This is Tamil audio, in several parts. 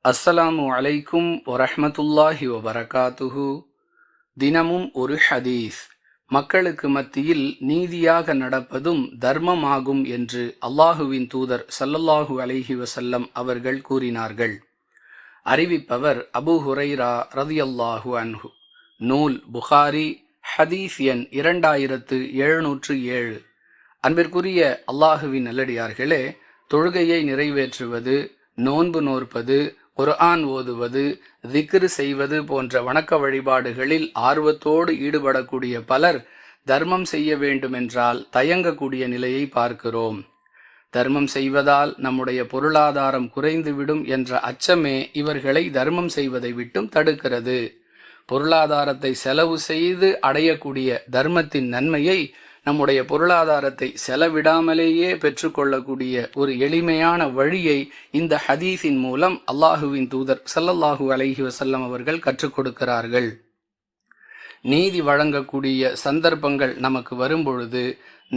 அஸ்ஸலாமு அலைக்கும் வரஹ்மத்துல்லாஹி வபரகாத்துஹு. தினமும் ஒரு ஹதீஸ். மக்களுக்கு மத்தியில் நீதியாக நடப்பதும் தர்மமாகும் என்று அல்லாஹுவின் தூதர் ஸல்லல்லாஹு அலைஹி வஸல்லம் அவர்கள் கூறினார்கள். அறிவிப்பவர் அபூ ஹுரைரா ரலியல்லாஹு அன்ஹு. நூல் புகாரி, ஹதீஸ் எண் 2707. அன்பிற்குரிய அல்லாஹுவின் நல்லடியார்களே, தொழுகையை நிறைவேற்றுவது, நோன்பு நோற்பது, குர்ஆன் ஓதுவது, திக்ர் செய்வது போன்ற வணக்க வழிபாடுகளில் ஆர்வத்தோடு ஈடுபடக்கூடிய பலர் தர்மம் செய்ய வேண்டுமென்றால் தயங்கக்கூடிய நிலையை பார்க்கிறோம். தர்மம் செய்வதால் நம்முடைய பொருளாதாரம் குறைந்துவிடும் என்ற அச்சமே இவர்களை தர்மம் செய்வதை விட்டும் தடுக்கிறது. பொருளாதாரத்தை செலவு செய்து அடையக்கூடிய தர்மத்தின் நன்மையை நம்முடைய பொருளாதாரத்தை செலவிடாமலேயே பெற்றுக்கொள்ளக்கூடிய ஒரு எளிமையான வழியை இந்த ஹதீஸின் மூலம் அல்லாஹுவின் தூதர் ஸல்லல்லாஹு அலைஹி வஸல்லம் அவர்கள் கற்றுக் கொடுக்கிறார்கள். நீதி வழங்கக்கூடிய சந்தர்ப்பங்கள் நமக்கு வரும்பொழுது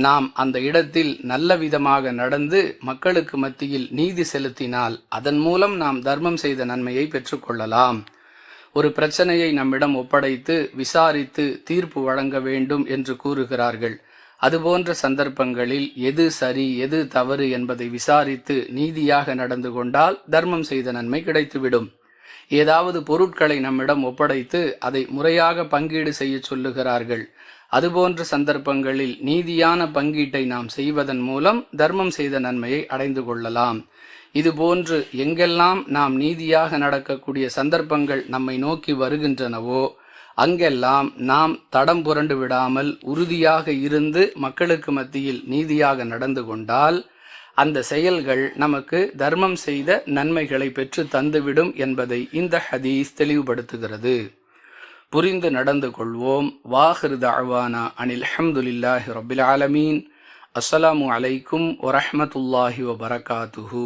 நாம் அந்த இடத்தில் நல்ல விதமாக நடந்து மக்களுக்கு மத்தியில் நீதி செலுத்தினால் அதன் மூலம் நாம் தர்மம் செய்த நன்மையை பெற்றுக்கொள்ளலாம். ஒரு பிரச்சனையை நம்மிடம் ஒப்படைத்து விசாரித்து தீர்ப்பு வழங்க வேண்டும் என்று கூறுகிறார்கள். அதுபோன்ற சந்தர்ப்பங்களில் எது சரி எது தவறு என்பதை விசாரித்து நீதியாக நடந்து கொண்டால் தர்மம் செய்த நன்மை கிடைத்துவிடும். ஏதாவது பொருட்களை நம்மிடம் ஒப்படைத்து அதை முறையாக பங்கீடு செய்ய சொல்லுகிறார்கள். அதுபோன்ற சந்தர்ப்பங்களில் நீதியான பங்கீட்டை நாம் செய்வதன் மூலம் தர்மம் செய்த நன்மையை அடைந்து கொள்ளலாம். இதுபோன்று எங்கெல்லாம் நாம் நீதியாக நடக்கக்கூடிய சந்தர்ப்பங்கள் நம்மை நோக்கி வருகின்றனவோ அங்கெல்லாம் நாம் தடம் புரண்டு விடாமல் உறுதியாக இருந்து மக்களுக்கு மத்தியில் நீதியாக நடந்து கொண்டால் அந்த செயல்கள் நமக்கு தர்மம் செய்த நன்மைகளை பெற்று தந்துவிடும் என்பதை இந்த ஹதீஸ் தெளிவுபடுத்துகிறது. புரிந்து நடந்து கொள்வோம். வாஹிரு தஅவானா அனில் ஹம்துலில்லாஹி ரப்பில் ஆலமீன். அஸ்ஸலாமு அலைக்கும் வரஹ்மத்துல்லாஹி வபரகாத்துஹு.